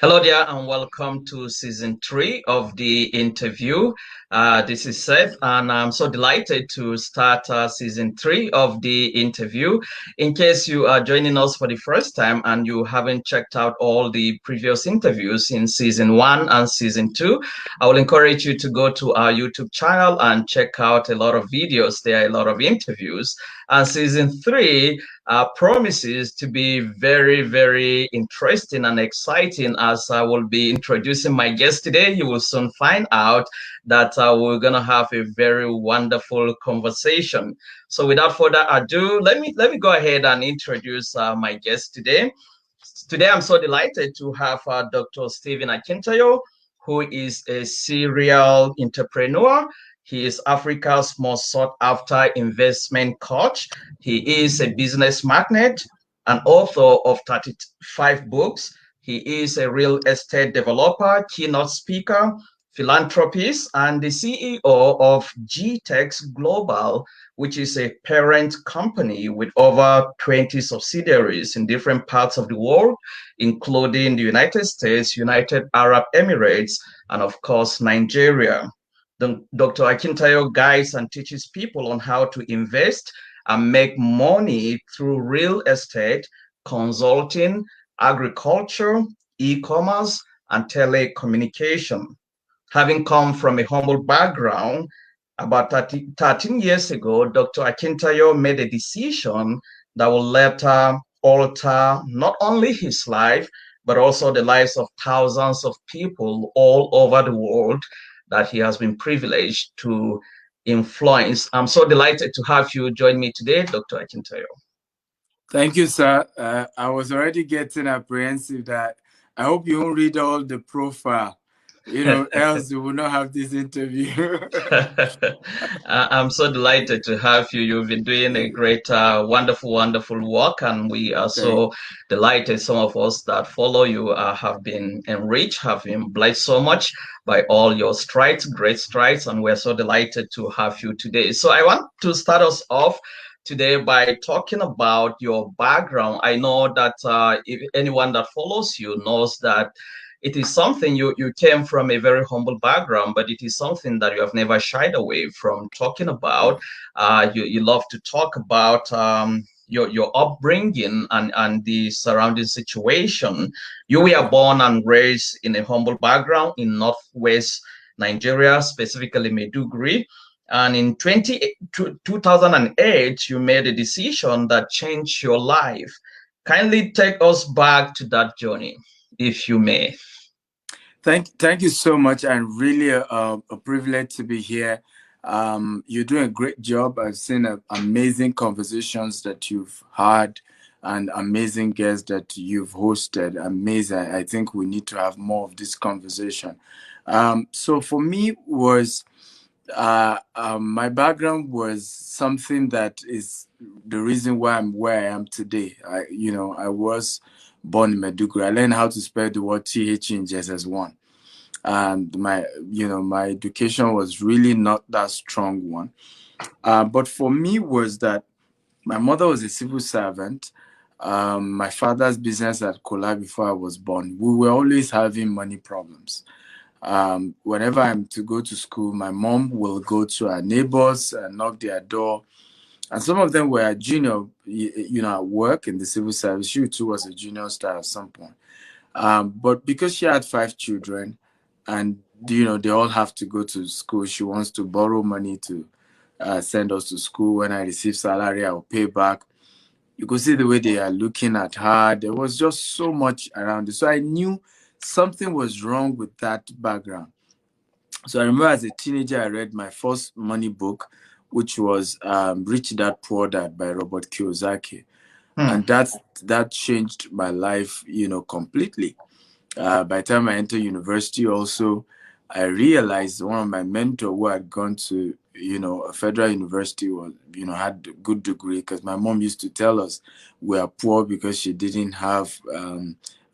Hello there, and welcome to season three of the interview. This is Seth, and I'm so delighted to start season three of the interview. In case you are joining us for the first time and you haven't checked out all the previous interviews in season one and season two, I will encourage you to go to our YouTube channel and check out a lot of videos. There are a lot of interviews. And season three promises to be very, very interesting and exciting as I will be introducing my guest today. You will soon find out that we're going to have a very wonderful conversation. So without further ado, let me go ahead and introduce my guest today. Today, I'm so delighted to have Dr. Stephen Akintayo, who is a serial entrepreneur. He is Africa's most sought after investment coach. He is a business magnate, an author of 35 books. He is a real estate developer, keynote speaker, philanthropist, and the CEO of GTEX Global, which is a parent company with over 20 subsidiaries in different parts of the world, including the United States, United Arab Emirates, and of course, Nigeria. Dr. Akintayo guides and teaches people on how to invest and make money through real estate, consulting, agriculture, e-commerce, and telecommunication. Having come from a humble background, about 13 years ago, Dr. Akintayo made a decision that will later alter not only his life, but also the lives of thousands of people all over the world that he has been privileged to influence. I'm so delighted to have you join me today, Dr. Akintayo. Thank you, sir. I was already getting apprehensive that I hope you won't read all the profile, else we will not have this interview. I'm so delighted to have you. You've been doing a great, wonderful, wonderful work, and we are so delighted. Some of us that follow you have been enriched, have been blessed so much by all your strides, great strides, and we're so delighted to have you today. So I want to start us off today by talking about your background. I know that if anyone that follows you knows that it is something you came from a very humble background, but it is something that you have never shied away from talking about. You love to talk about your upbringing and the surrounding situation. You were born and raised in a humble background in Northwest Nigeria, specifically Maiduguri. And in 2008, you made a decision that changed your life. Kindly take us back to that journey, if you may. Thank you so much, and really a privilege to be here. You're doing a great job. I've seen amazing conversations that you've had and amazing guests that you've hosted. Amazing. I think we need to have more of this conversation. So for me was my background was something that is the reason why I'm where I am today. I was born in Maiduguri. I learned how to spell the word TH in just as one. And my education was really not that strong one. But for me was that my mother was a civil servant. My father's business had collapsed before I was born. We were always having money problems. Whenever I'm to go to school, my mom will go to our neighbors and knock their door. And some of them were junior, at work in the civil service. She too was a junior star at some point. But because she had 5 children and, they all have to go to school, she wants to borrow money to send us to school. When I receive salary, I'll pay back. You could see the way they are looking at her. There was just so much around it. So I knew something was wrong with that background. So I remember as a teenager, I read my first money book, which was Rich Dad Poor Dad by Robert Kiyosaki. And that changed my life, completely. By the time I entered university also, I realized one of my mentors who had gone to, a federal university was, had a good degree, because my mom used to tell us we are poor because she didn't have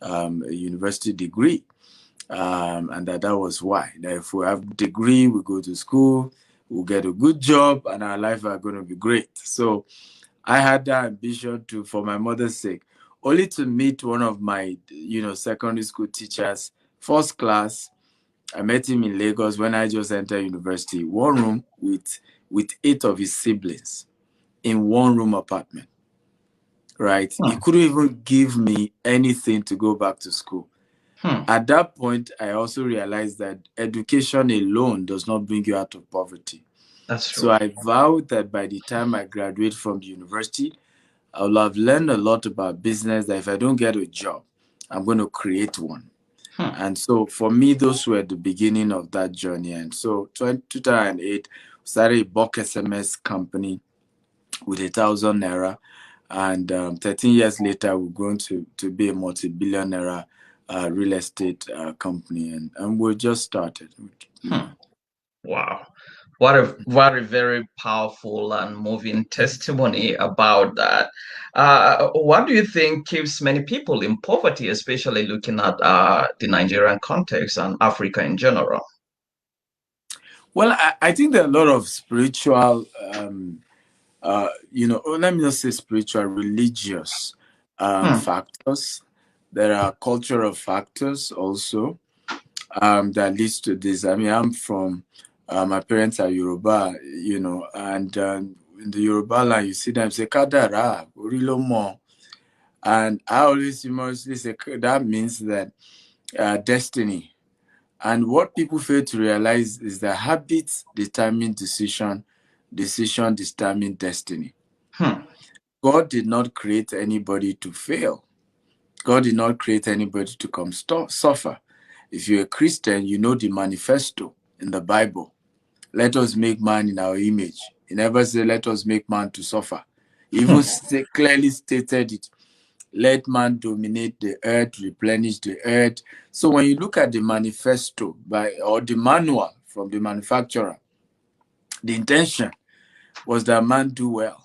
a university degree. And that was why. That if we have a degree, we go to school, we'll get a good job, and our life are going to be great. So I had that ambition for my mother's sake. only to meet one of my, secondary school teachers, first class. I met him in Lagos when I just entered university. One room with 8 of his siblings in one room apartment. Right? He Hmm. couldn't even give me anything to go back to school. Hmm. At that point, I also realized that education alone does not bring you out of poverty. That's So true. I vowed that by the time I graduate from the university, I will have learned a lot about business, that if I don't get a job, I'm going to create one. Hmm. And so for me, those were the beginning of that journey. And so 2008, started a bulk SMS company with 1,000 naira. And 13 years later, we're going to be a multi-billion naira real estate company. And we just started, Hmm. Wow. What a very, very powerful and moving testimony about that. What do you think keeps many people in poverty, especially looking at the Nigerian context and Africa in general? Well, I think there are a lot of spiritual, let me not say spiritual, religious Hmm. factors. There are cultural factors also that leads to this. I mean, I'm from, my parents are Yoruba, and in the Yoruba land, you see them say, Kadara, Orilomo. And I always humorously say, that means that destiny. And what people fail to realize is that habits determine decision, decision determine destiny. Hmm. God did not create anybody to fail. God did not create anybody to come suffer. If you're a Christian, you know the manifesto in the Bible. Let us make man in our image. He never said, let us make man to suffer. He even clearly stated it. Let man dominate the earth, replenish the earth. So when you look at the manifesto or the manual from the manufacturer, the intention was that man do well.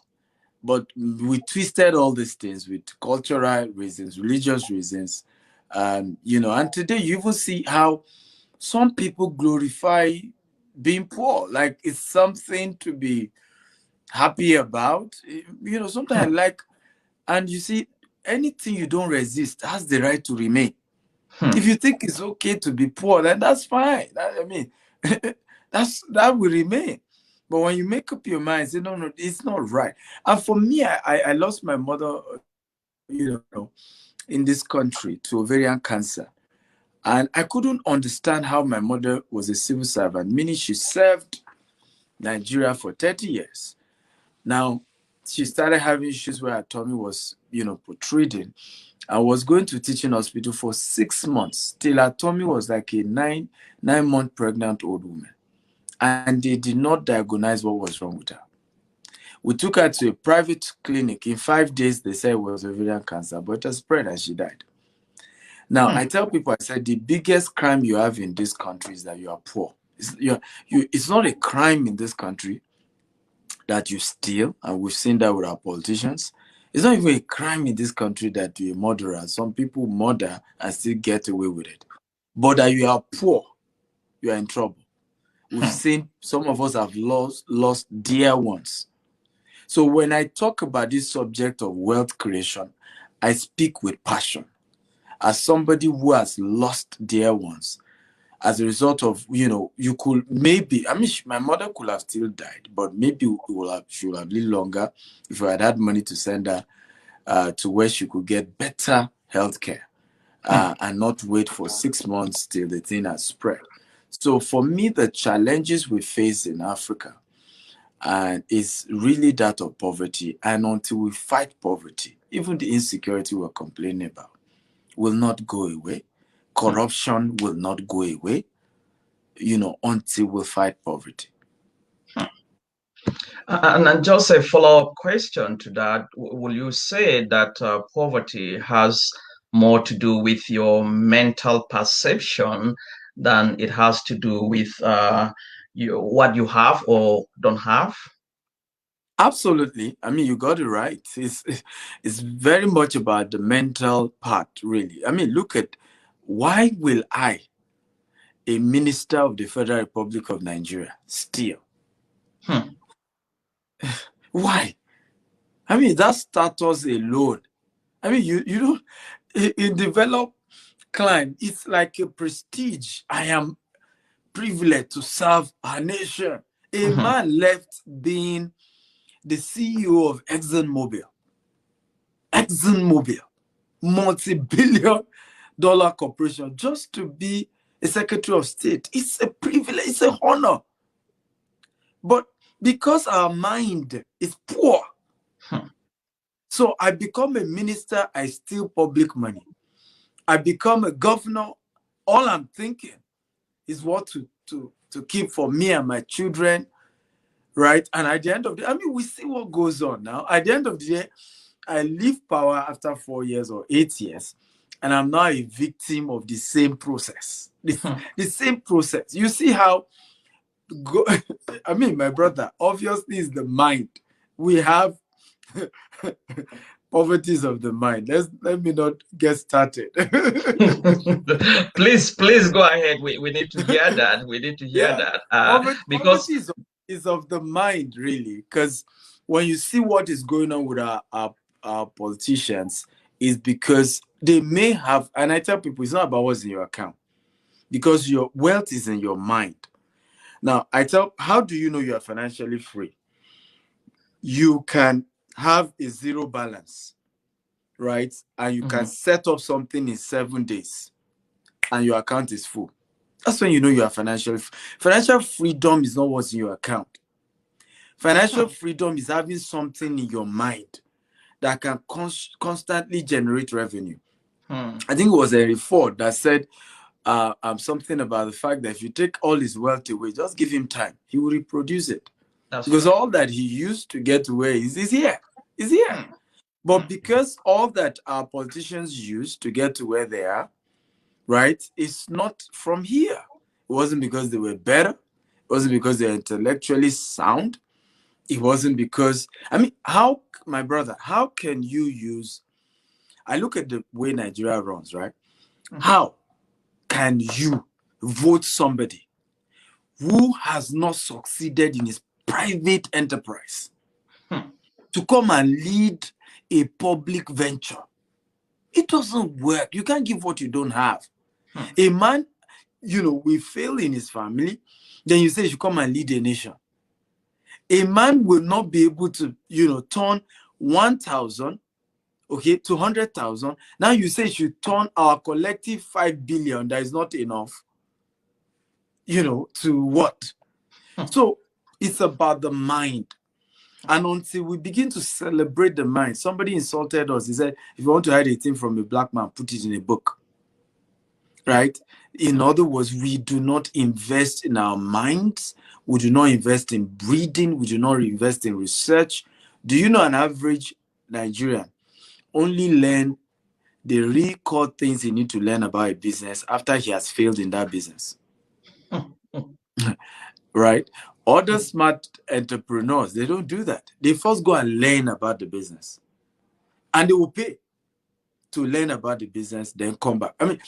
But we twisted all these things with cultural reasons, religious reasons, and today you even see how some people glorify being poor, like it's something to be happy about. Sometimes like, and you see, anything you don't resist has the right to remain. Hmm. If you think it's okay to be poor, then that's fine. I mean, that will remain. But when you make up your mind, say no, it's not right. And for me, I lost my mother, in this country to ovarian cancer. And I couldn't understand how my mother was a civil servant, meaning she served Nigeria for 30 years. Now, she started having issues where her tummy was, protruding. I was going to teaching hospital for 6 months till her tummy was like a nine-month pregnant old woman. And they did not diagnose what was wrong with her. We took her to a private clinic. In 5 days, they said it was ovarian cancer, but it spread and she died. Now, Hmm. I tell people, I said, the biggest crime you have in this country is that you are poor. It's not a crime in this country that you steal, and we've seen that with our politicians. It's not even a crime in this country that you're a murderer. Some people murder and still get away with it. But that you are poor, you are in trouble. We've Hmm. seen some of us have lost dear ones. So when I talk about this subject of wealth creation, I speak with passion as somebody who has lost dear ones as a result of, you could maybe, I mean, my mother could have still died, but maybe she would have lived longer if I had had money to send her to where she could get better health care Hmm. and not wait for 6 months till the thing has spread. So for me, the challenges we face in Africa and is really that of poverty. And until we fight poverty, even the insecurity we're complaining about will not go away. Hmm. Corruption will not go away, until we fight poverty. And then just a follow-up question to that. Will you say that poverty has more to do with your mental perception than it has to do with what you have or don't have? Absolutely. I mean, you got it right. It's very much about the mental part, really. I mean, look at why will I, a minister of the Federal Republic of Nigeria, steal? Hmm. Why? I mean, that status alone. I mean, you know, in developed climb, it's like a prestige. I am privileged to serve our nation. A man left being the CEO of ExxonMobil, multi-billion dollar corporation, just to be a Secretary of State. It's a privilege, it's an honor. But because our mind is poor, so I become a minister, I steal public money. I become a governor, all I'm thinking is what to keep for me and my children, right? And at the end of the day, I mean, we see what goes on now. At the end of the day, I leave power after 4 years or 8 years, and I'm now a victim of the same process. The same process. You see how, I mean, my brother, obviously is the mind. We have poverties of the mind. Let me not get started. Please go ahead. We need to hear that. We need to hear Yeah, that. Because poverty is of the mind, really, because when you see what is going on with our politicians, is because they may have, and I tell people it's not about what's in your account, because your wealth is in your mind. Now, how do you know you are financially free? You can have a zero balance, right? And you can set up something in 7 days, and your account is full. That's when you know you are financial freedom is not what's in your account. Financial freedom is having something in your mind that can constantly generate revenue. I think it was Henry Ford that said something about the fact that if you take all his wealth away, just give him time, he will reproduce it. Because all that he used to get away is here. But because all that our politicians use to get to where they are, right, it's not from here. It wasn't because they were better. It wasn't because they're intellectually sound. It wasn't because, I mean, my brother, how can you use, I look at the way Nigeria runs, right? How can you vote somebody who has not succeeded in his private enterprise to come and lead a public venture? It doesn't work. You can't give what you don't have. A man, we fail in his family, then you say you should come and lead a nation. A man will not be able to, turn 1,000, to 100,000. Now you say you should turn our collective 5 billion. That is not enough, to what? So it's about the mind. And until we begin to celebrate the mind, somebody insulted us. He said, if you want to hide a thing from a black man, put it in a book. Right? In other words, we do not invest in our minds. We do not invest in breeding. We do not invest in research. Do you know an average Nigerian only learn the real core things he needs to learn about a business after he has failed in that business? Right? Other smart entrepreneurs, they don't do that. They first go and learn about the business. And they will pay to learn about the business, then come back. I mean,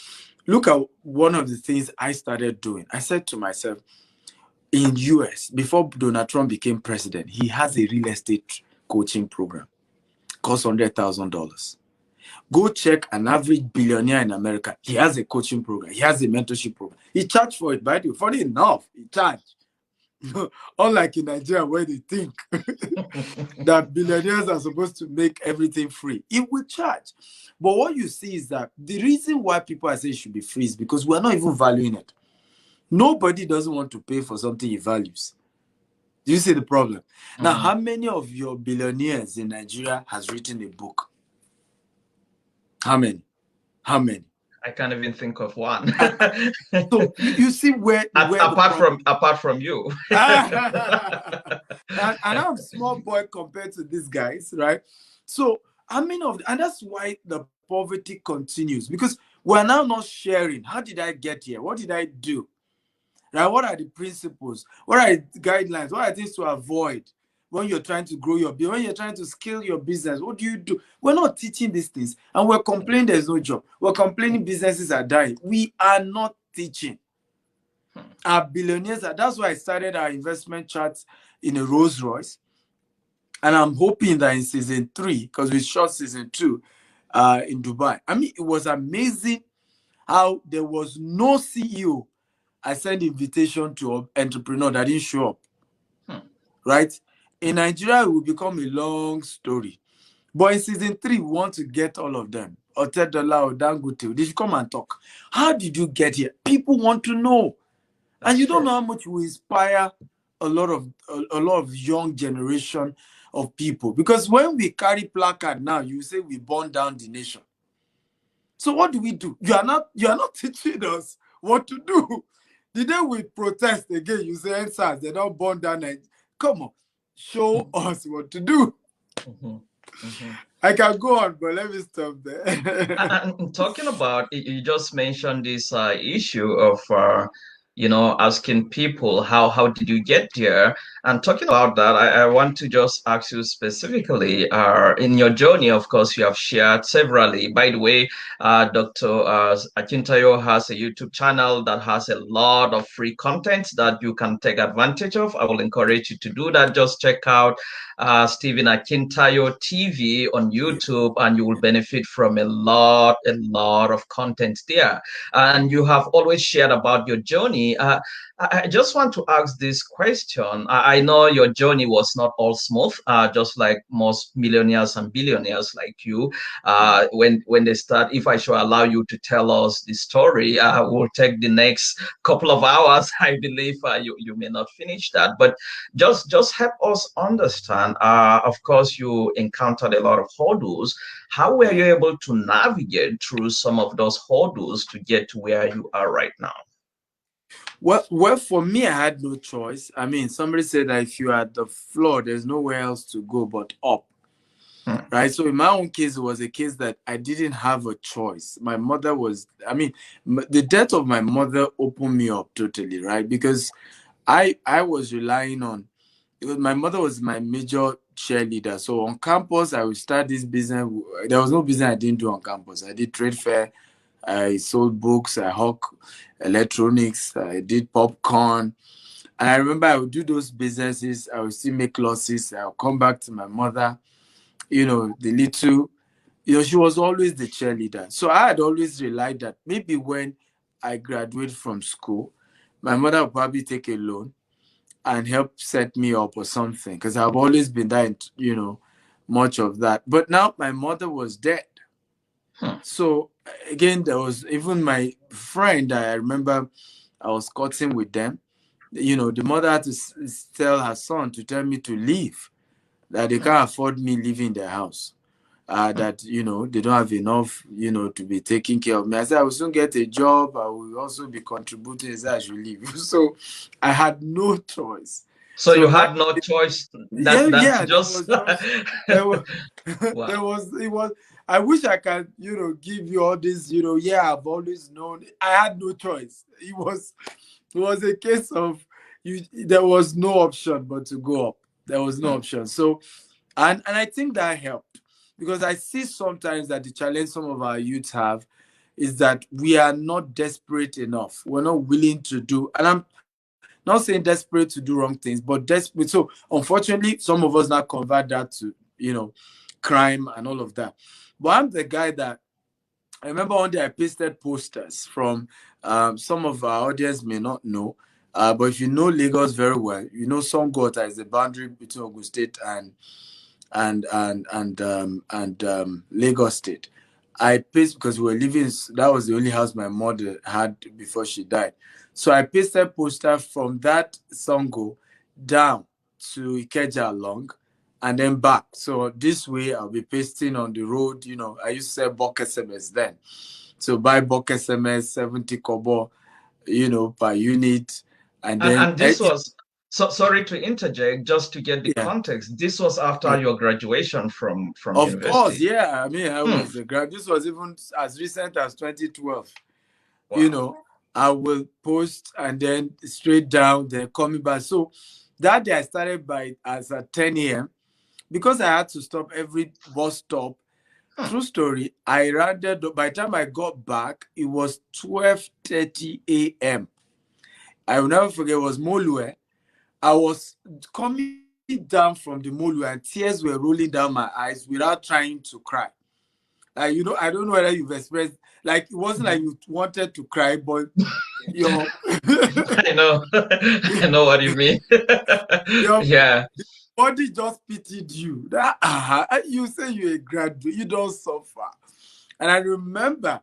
look at one of the things I started doing. I said to myself, in US, before Donald Trump became president, he has a real estate coaching program. Costs $100,000. Go check an average billionaire in America. He has a coaching program. He has a mentorship program. He charged for it, by the way. Funny enough, he charged. Unlike in Nigeria, where they think that billionaires are supposed to make everything free. It will charge. But what you see is that the reason why people are saying it should be free is because we're not even valuing it. Nobody doesn't want to pay for something he values. Do you see the problem? Now, how many of your billionaires in Nigeria has written a book? How many? I can't even think of one. So you see where apart from you. and I'm a small boy compared to these guys, right? So and that's why the poverty continues, because we're now not sharing. How did I get here? What did I do? Right? What are the principles? What are the guidelines? What are things to avoid when you're trying to grow your business, when you're trying to scale your business? What do you do? We're not teaching these things, and we're complaining there's no job. We're complaining businesses are dying. We are not teaching. Our billionaires that's why I started our investment charts in a Rolls Royce. And I'm hoping that in season 3, because we shot season 2, in Dubai. I mean, it was amazing how there was no CEO I sent invitation to an entrepreneur that didn't show up, Hmm. right? In Nigeria, it will become a long story. But in season 3, we want to get all of them. Otedola or Dangote, they should come and talk. How did you get here? People want to know. And That's you don't true. know how much we inspire a lot of young generation of people. Because when we carry placard now, you say we burn down the nation. So what do we do? You are not teaching us what to do. The day we protest again, you say NSAS, they don't burn down Nigeria. Come on, show us what to do. Mhm, mhm. I can go on, but let me stop there. And talking about, you just mentioned this issue of, asking people how did you get there? And talking about that, I want to just ask you specifically, in your journey, of course, you have shared severally. By the way, Dr. Akintayo has a YouTube channel that has a lot of free content that you can take advantage of. I will encourage you to do that. Just check out Stephen Akintayo TV on Yeah. YouTube, and you will benefit from a lot of content there. And you have always shared about your journey. I just want to ask this question. I know your journey was not all smooth, just like most millionaires and billionaires like you. When they start, if I should allow you to tell us the story, we'll take the next couple of hours. I believe you may not finish that, but just help us understand. Of course, you encountered a lot of hurdles. How were you able to navigate through some of those hurdles to get to where you are right now? Well, for me, I had no choice. I mean, somebody said that if you're at the floor, there's nowhere else to go but up, Hmm. right? So in my own case, it was a case that I didn't have a choice. My mother was, I mean, the death of my mother opened me up totally, right? Because I was relying on, because my mother was my major cheerleader. So on campus, I would start this business. There was no business I didn't do on campus. I did trade fair. I sold books. I hawk electronics. I did popcorn. And I remember I would do those businesses. I would still make losses. I would come back to my mother. The little, she was always the cheerleader. So I had always relied that maybe when I graduate from school, my mother would probably take a loan and help set me up or something, because I've always been that, much of that. But now my mother was dead. Hmm. So again, there was even my friend. I remember I was cutting with them. The mother had to tell her son to tell me to leave, that they Hmm. can't afford me leaving their house. Hmm. That they don't have enough to be taking care of me. I said I will soon get a job. I will also be contributing. He said I should leave. So I had no choice. So So you that had no choice yeah, than to yeah, there just was just there was wow. there was it was I wish I could, give you all this, yeah, I've always known. I had no choice. It was a case of there was no option but to go up. There was no Hmm. option. So and I think that helped, because I see sometimes that the challenge some of our youths have is that we are not desperate enough. We're not willing to do, and I'm not saying desperate to do wrong things, but desperate. So unfortunately, some of us now convert that to crime and all of that. But I'm the guy that I remember one day I pasted posters from some of our audience may not know. But if you know Lagos very well, you know Songota is the boundary between Ogun State and Lagos State. I pasted because we were living. That was the only house my mother had before she died. So I pasted poster from that Songo down to Ikeja along, and then back. So this way I'll be pasting on the road. I used to sell bulk SMS then. So buy bulk SMS 70 kobo, per unit, and then And this was, so sorry to interject, just to get the yeah. context. This was after your graduation from Of course, university. yeah. I mean, I Hmm. was a grad. This was even as recent as 2012. You Wow. know, I will post and then straight down, then coming back. So that day I started by as at 10 a.m. because I had to stop every bus stop. Hmm. True story. I rounded up. By the time I got back, it was 12:30 a.m. I will never forget. It was Molue. I was coming down from the Molue, and tears were rolling down my eyes without trying to cry. You know, I don't know whether you've expressed, like, it wasn't like you wanted to cry, but your I know. I know what you mean. your Yeah. body just pitied you. That you say you're a graduate, you don't suffer. And I remember,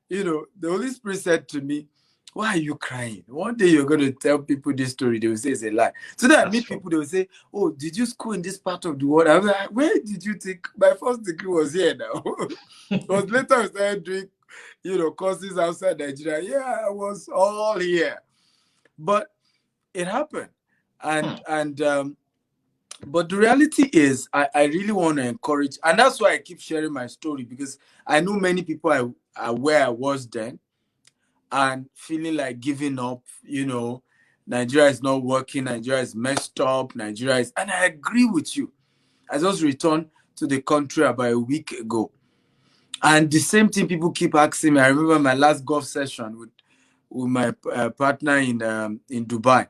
you know, the Holy Spirit said to me, "Why are you crying? One day you're going to tell people this story. They will say it's a lie." So then I That's meet true. people, they will say, "Oh, did you school in this part of the world?" I was like, "Where did you think my first degree was here now?" Because later I started doing, you know, courses outside Nigeria. Yeah, I was all here. But it happened. Hmm. And but the reality is, I really want to encourage, and that's why I keep sharing my story, because I know many people are where I was then and feeling like giving up. You know, Nigeria is not working, Nigeria is messed up, Nigeria is, and I agree with you. I just returned to the country about a week ago, and the same thing people keep asking me. I remember my last golf session with my partner in Dubai.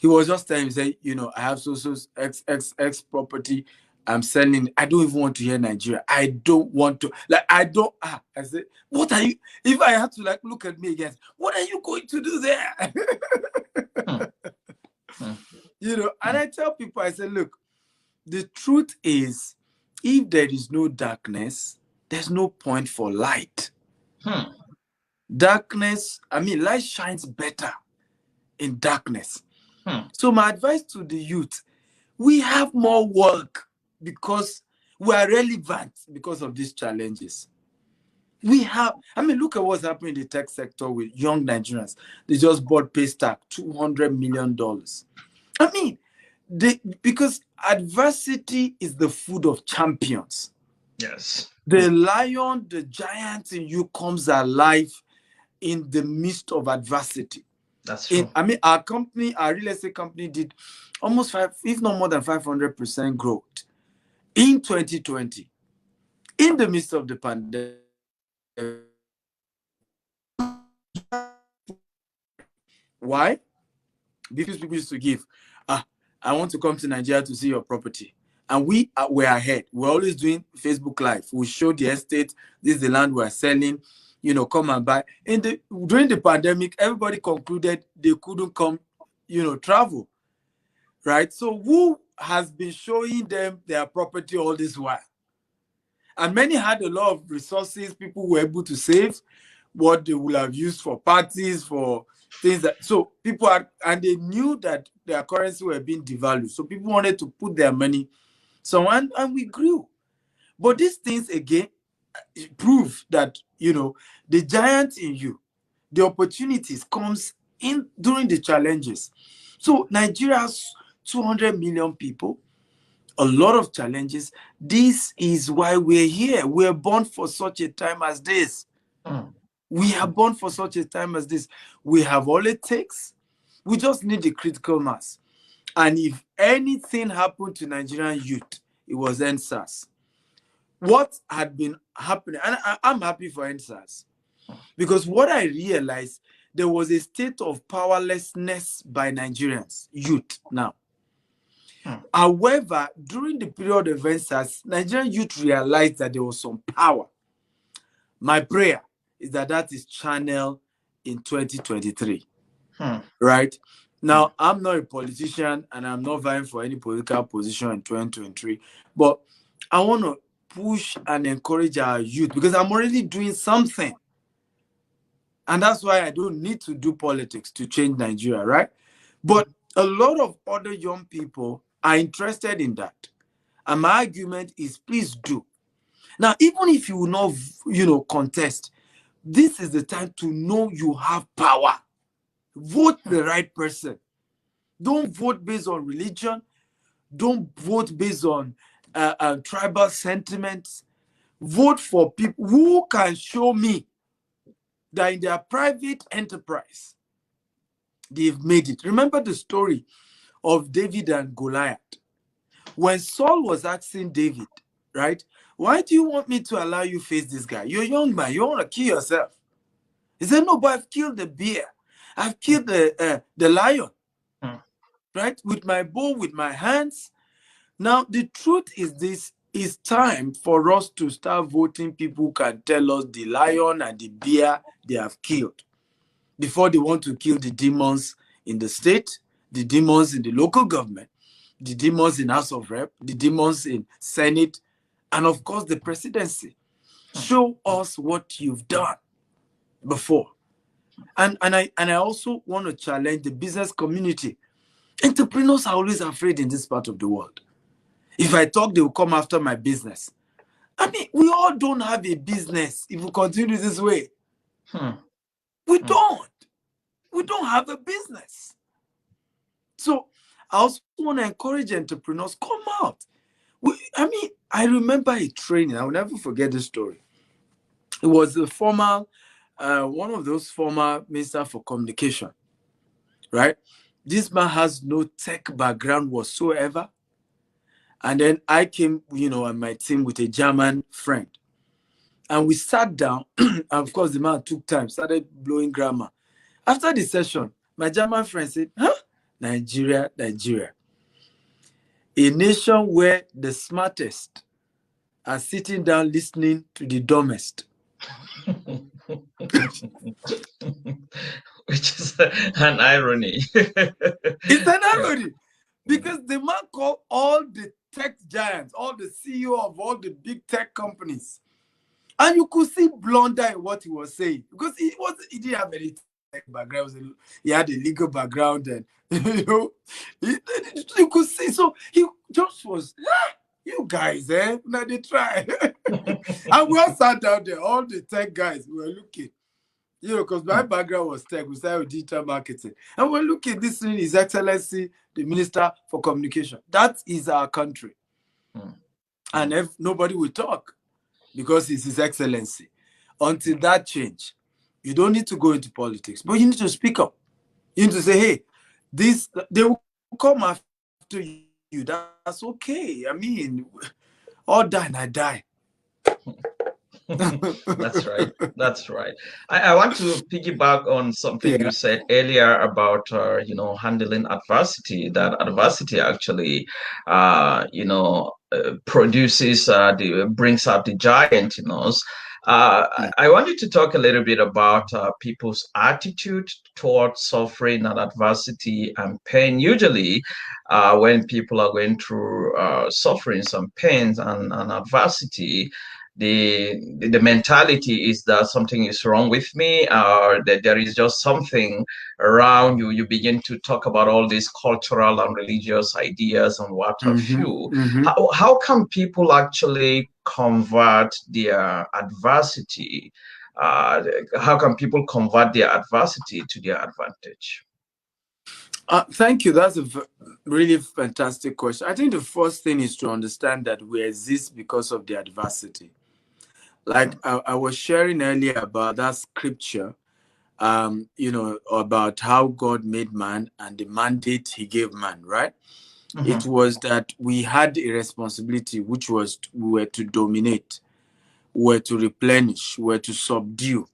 He was just telling me, say, you know, I have so X property. I'm selling. I don't even want to hear Nigeria. I don't want to. Like, I don't. I said, what are you? If I had to, like, look at me again, what are you going to do there? Hmm. Hmm. You know. And Hmm. I tell people, I say, look, the truth is, if there is no darkness, there's no point for light. Hmm. Darkness, I mean, light shines better in darkness. Hmm. So my advice to the youth, we have more work because we are relevant because of these challenges. We have, I mean, look at what's happening in the tech sector with young Nigerians. They just bought Paystack, $200 million. I mean, because adversity is the food of champions. Yes. The lion, the giant in you comes alive in the midst of adversity. That's true. I mean, our company, our real estate company, did almost five, if not more than 500% growth in 2020, in the midst of the pandemic. Why? Because people used to give, I want to come to Nigeria to see your property. And we were ahead. We're always doing Facebook Live. We show the estate, this is the land we're selling, you know, come and buy. During the pandemic, everybody concluded they couldn't come, you know, travel. Right? So who has been showing them their property all this while? And many had a lot of resources. People were able to save what they would have used for parties, for things that. So people are, and they knew that their currency were being devalued. So people wanted to put their money somewhere, and we grew. But these things again prove that, you know, the giant in you, the opportunities comes in during the challenges. So Nigeria has 200 million people, a lot of challenges. This is why we're here. We're born for such a time as this. Hmm. We are born for such a time as this. We have all it takes. We just need the critical mass. And if anything happened to Nigerian youth, it was NSAS. What had been happening, and I'm happy for NSAS, because what I realized, there was a state of powerlessness by Nigerians, youth now. Hmm. However, during the period of NSAS, Nigerian youth realized that there was some power. My prayer is that that is channeled in 2023. Hmm. Right? Hmm. Now, I'm not a politician and I'm not vying for any political position in 2023, but I want to push and encourage our youth because I'm already doing something. And that's why I don't need to do politics to change Nigeria, right? But a lot of other young people are interested in that. And my argument is please do. Now, even if you will not, you know, contest, this is the time to know you have power. Vote the right person. Don't vote based on religion. Don't vote based on tribal sentiments. Vote for people who can show me that in their private enterprise, they've made it. Remember the story of David and Goliath. When Saul was asking David, right, why do you want me to allow you face this guy? You're a young man. You want to kill yourself. He said, no, but I've killed the bear. I've killed the lion, Hmm. right, with my bow, with my hands. Now, the truth is this. it's time for us to start voting people who can tell us the lion and the bear they have killed before they want to kill the demons in the state, the demons in the local government, the demons in House of Rep, the demons in Senate, and of course the presidency. Show us what you've done before. And I also want to challenge the business community. Entrepreneurs are always afraid in this part of the world. If I talk, they will come after my business. I mean, we all don't have a business if we continue this way. We don't. We don't have a business. So I also want to encourage entrepreneurs, come out. I remember a training. I will never forget this story. It was a former, one of those former minister for communication, right? This man has no tech background whatsoever. And then I came, on my team with a German friend. And we sat down. And of course, the man took time, started blowing grammar. After the session, my German friend said, Nigeria. A nation where the smartest are sitting down listening to the dumbest. Which is an irony. It's an irony. Because the man called all the tech giants, all the CEO of all the big tech companies. And you could see blunder in what he was saying. Because he didn't have any tech background. He had a legal background. And, you could see. So he just was, you guys, now they try. And we all sat down there, all the tech guys, we were looking. Because my background was tech, we started with digital marketing. And we're looking, this is His Excellency, the Minister for Communication. That is our country. And if nobody will talk because it's His Excellency. Until that change, you don't need to go into politics, but you need to speak up. You need to say, hey, they will come after you. That's okay. I mean, all die and I die. That's right. I want to piggyback on something you said earlier about handling adversity. That adversity actually produces brings out the giant in us. I wanted to talk a little bit about people's attitude towards suffering and adversity and pain. Usually, when people are going through sufferings and pains and adversity, the mentality is that something is wrong with me, or that there is just something around you. You begin to talk about all these cultural and religious ideas and what have you. How can people actually convert their adversity? How can people convert their adversity to their advantage? Thank you. That's a really fantastic question. I think the first thing is to understand that we exist because of the adversity. Like I was sharing earlier about that scripture, about how God made man and the mandate He gave man, right? It was that we had a responsibility, which was we were to dominate, we were to replenish, we were to subdue.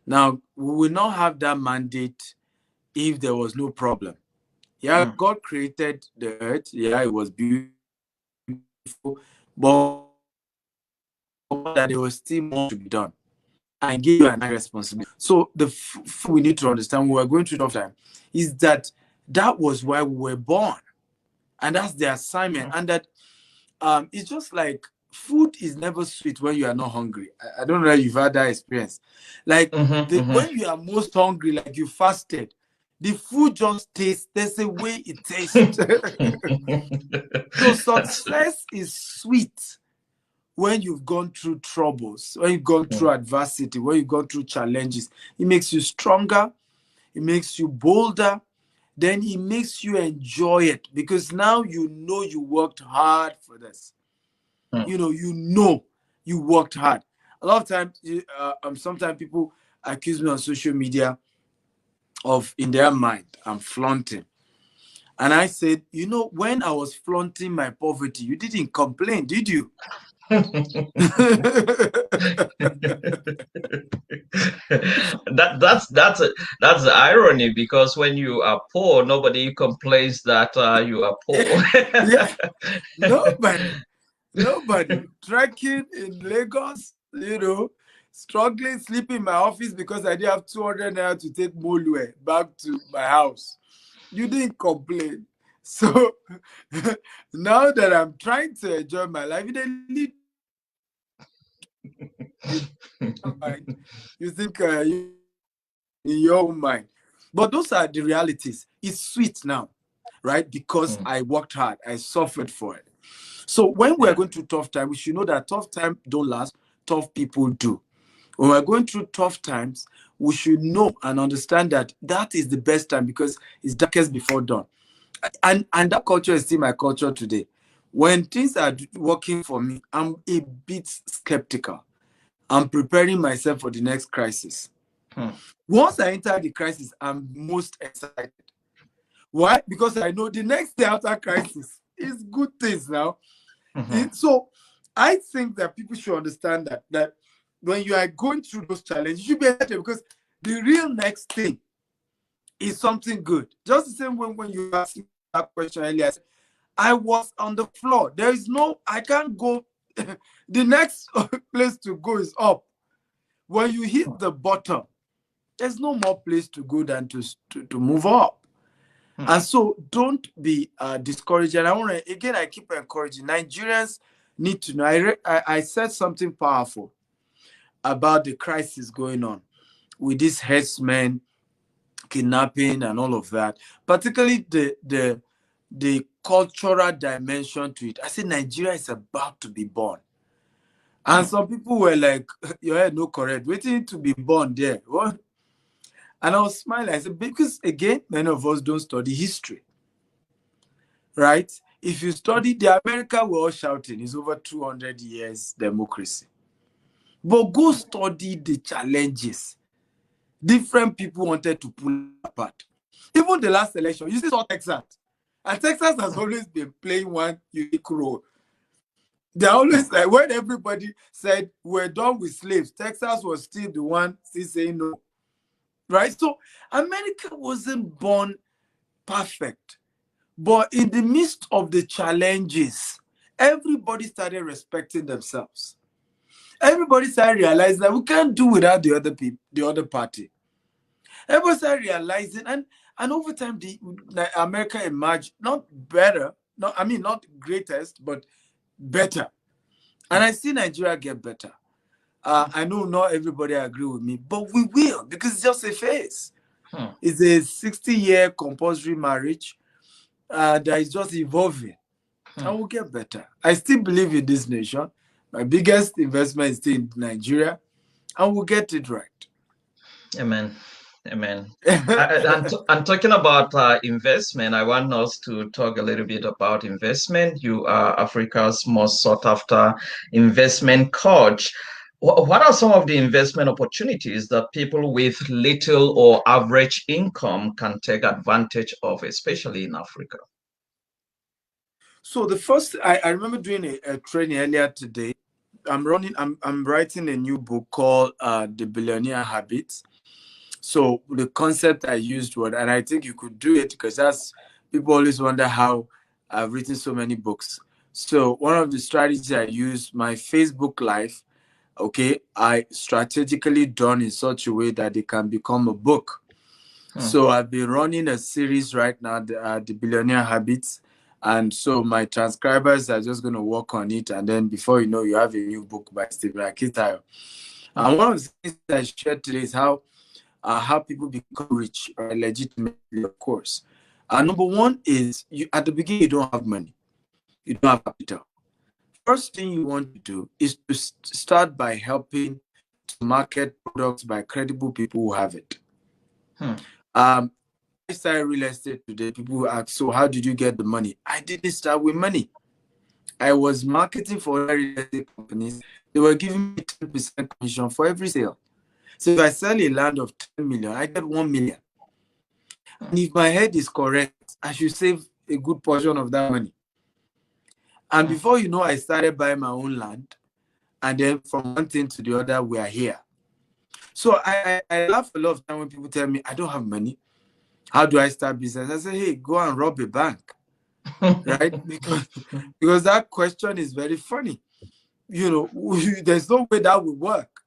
Now, we will not have that mandate if there was no problem. Yeah, God created the earth. Yeah, it was beautiful, but that there was still more to be done and give you an responsibility. So the we need to understand when we're going through tough time is that was why we were born, and that's the assignment. And that it's just like food is never sweet when you are not hungry. I don't know if you've had that experience. Like when you are most hungry, like you fasted, the food just tastes. There's a way it tastes. So success is sweet when you've gone through troubles, when you've gone through adversity, when you've gone through challenges. It makes you stronger. It makes you bolder. Then it makes you enjoy it because now you know you worked hard for this. You know you worked hard. A lot of times, sometimes people accuse me on social media of, in their mind, I'm flaunting. And I said, when I was flaunting my poverty, you didn't complain, did you? That's the irony, because when you are poor, nobody complains that you are poor. Yeah, nobody. Nobody. Trekking in Lagos, struggling, sleeping in my office because I didn't have 200 naira to take Molue back to my house. You didn't complain. So now that I'm trying to enjoy my life, they lead you to you mind. You think in your own mind. But those are the realities. It's sweet now, right? Because I worked hard, I suffered for it. So when we're going through tough time, we should know that tough time don't last, tough people do. When we're going through tough times, we should know and understand that that is the best time because it's darkest before dawn. And that culture is still my culture today. When things are working for me, I'm a bit skeptical. I'm preparing myself for the next crisis. Once I enter the crisis, I'm most excited. Why? Because I know the next day after crisis is good things now. So I think that people should understand that when you are going through those challenges, you should be excited because the real next thing is something good. Just the same way when you asked me that question earlier, I was on the floor. There is I can't go. The next place to go is up. When you hit the bottom, there's no more place to go than to move up. And so don't be discouraged. And I keep encouraging Nigerians need to know. I said something powerful about the crisis going on with these herdsmen kidnapping and all of that, particularly the cultural dimension to it. I said Nigeria is about to be born. And some people were like, your head no correct, waiting to be born there. What? And I was smiling. I said, because again, many of us don't study history. Right? If you study the America, we're all shouting, it's over 200 years democracy. But go study the challenges. Different people wanted to pull apart. Even the last election, you see saw Texas. And Texas has always been playing one unique role. They're always like, when everybody said we're done with slaves, Texas was still the one still saying no. Right? So America wasn't born perfect. But in the midst of the challenges, everybody started respecting themselves. Everybody started realizing that we can't do without the other people, the other party. Everybody started realizing, and over time, America emerged not better, not greatest, but better. And I see Nigeria get better. I know not everybody agree with me, but we will because it's just a phase. It's a 60-year compulsory marriage that is just evolving. And we'll get better. I still believe in this nation. My biggest investment is still in Nigeria, and we'll get it right. Amen. Amen. And talking about investment, I want us to talk a little bit about investment. You are Africa's most sought after investment coach. What are some of the investment opportunities that people with little or average income can take advantage of, especially in Africa? So the first, I remember doing a training earlier today. I'm writing a new book called The Billionaire Habits. So the concept I used was, and I think you could do it because that's people always wonder how I've written so many books. So one of the strategies I use, my Facebook Live, I strategically done in such a way that it can become a book. So I've been running a series right now, the Billionaire Habits. And so my transcribers are just going to work on it. And then before you know, you have a new book by Stephen Akintayo. And one of the things I shared today is how people become rich, legitimately, of course. Number one is, at the beginning, you don't have money. You don't have capital. First thing you want to do is to start by helping to market products by credible people who have it. I started real estate today. People ask, so how did you get the money? I didn't start with money. I was marketing for real estate companies. They were giving me 10% commission for every sale. So if I sell a land of 10 million, I get 1 million. And if my head is correct, I should save a good portion of that money. And before you know, I started buying my own land. And then from one thing to the other, we are here. So I laugh a lot of time when people tell me, I don't have money. How do I start business? I say, hey, go and rob a bank. right? Because that question is very funny. There's no way that would work.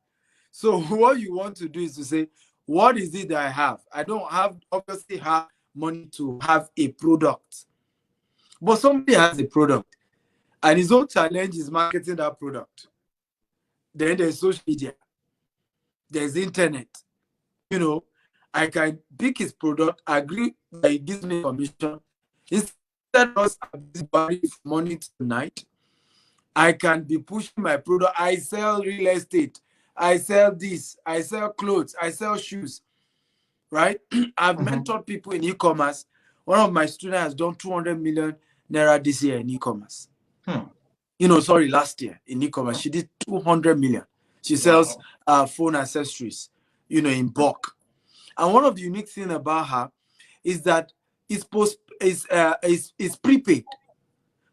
So what you want to do is to say, what is it that I have? I don't have obviously have money to have a product, but somebody has a product, and his own challenge is marketing that product. Then there's social media, there's internet. I can pick his product, agree that he gives me commission. Instead of us borrowing money tonight, I can be pushing my product. I sell real estate. I sell this. I sell clothes. I sell shoes. Right? I've mentored people in e-commerce. One of my students has done 200 million naira this year in e-commerce. Last year in e-commerce, she did 200 million. She sells phone accessories, in bulk. And one of the unique things about her is that it's prepaid.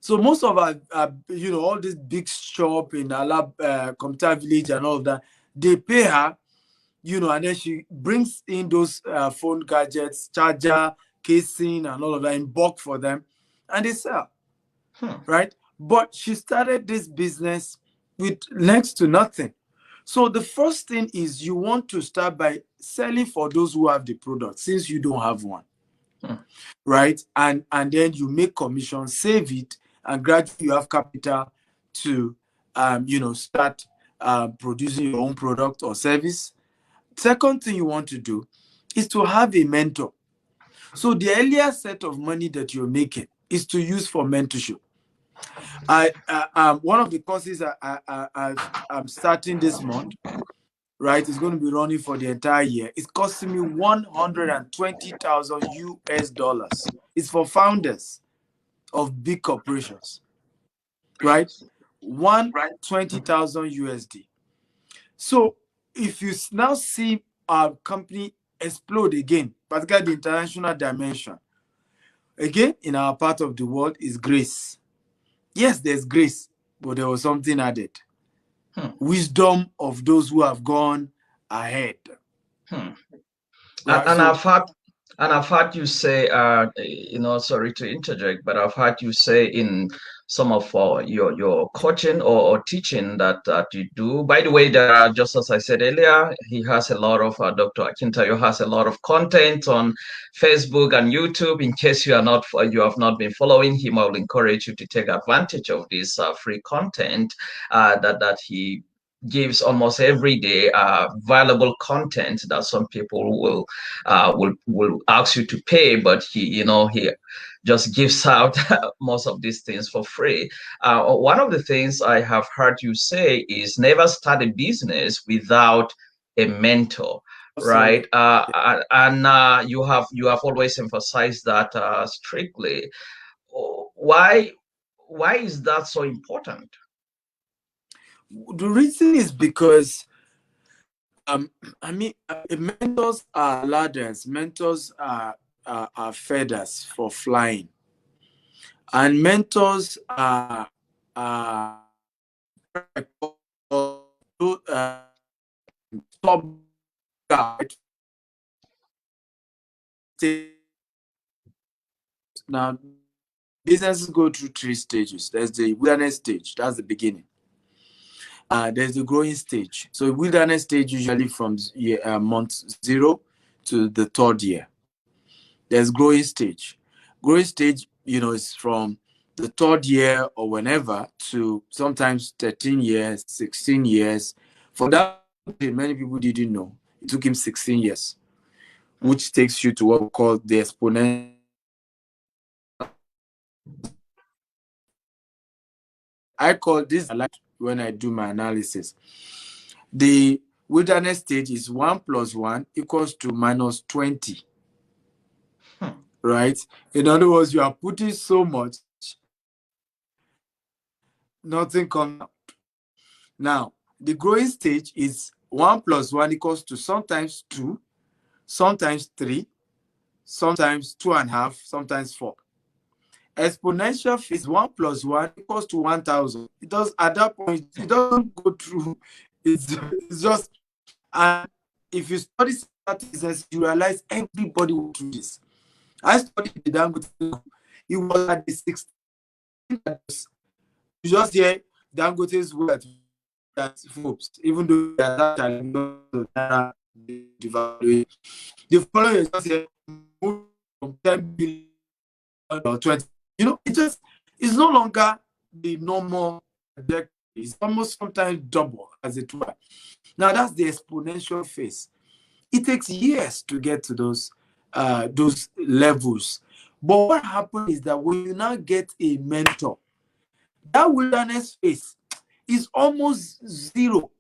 So most of our, all these big shop in Alab, Computer Village and all of that, they pay her, and then she brings in those phone gadgets, charger, casing, and all of that in bulk for them, and they sell, right? But she started this business with next to nothing. So the first thing is you want to start by selling for those who have the product, since you don't have one, right? And then you make commission, save it, and gradually you have capital to, start producing your own product or service. Second thing you want to do is to have a mentor. So the earlier set of money that you're making is to use for mentorship. One of the courses I'm starting this month, right, is going to be running for the entire year. It's costing me 120,000 US dollars. It's for founders of big corporations, right? 120,000 USD. So if you now see our company explode again, particularly the international dimension, again, in our part of the world is grace. Yes, there's grace, but there was something added. Wisdom of those who have gone ahead. Right, and I've heard you say, sorry to interject, but I've heard you say in some of your coaching or teaching that you do. By the way, there are, just as I said earlier, he has a lot of Dr. Akintayo has a lot of content on Facebook and YouTube. In case you have not been following him, I will encourage you to take advantage of this free content that he gives almost every day, valuable content that some people will ask you to pay, but he just gives out most of these things for free. One of the things I have heard you say is never start a business without a mentor. Right, and you have always emphasized that strictly. Why is that so important? The reason is because mentors are ladders, mentors are feathers for flying, and mentors are top guide. Now, businesses go through 3 stages. There's the wilderness stage, that's the beginning. There's the growing stage. So wilderness stage usually from month 0 to the 3rd year. There's growing stage. Growing stage, is from the 3rd year or whenever to sometimes 13 years, 16 years. For that, many people didn't know. It took him 16 years, which takes you to what we call the exponential. I call this, when I do my analysis, the wilderness stage is 1 + 1 equals to -20. Right? In other words, you are putting so much, nothing comes out. Now, the growing stage is 1 + 1 equals to sometimes 2, sometimes 3, sometimes 2.5, sometimes 4. Exponential phase 1 + 1 equals to 1,000. It does, at that point, it doesn't go through. It's just, and if you study business, you realize everybody will do this. I studied the Dangote. It was at the 16 that you just hear Dangote's wealth that Forbes, even though they are actually because of Naira devaluation. The following year, just hear moved from 10 billion or 20. You know, it's no longer the normal trajectory. It's almost sometimes double, as it were. Now that's the exponential phase. It takes years to get to those levels. But what happens is that when you now get a mentor, that wilderness phase is almost zero.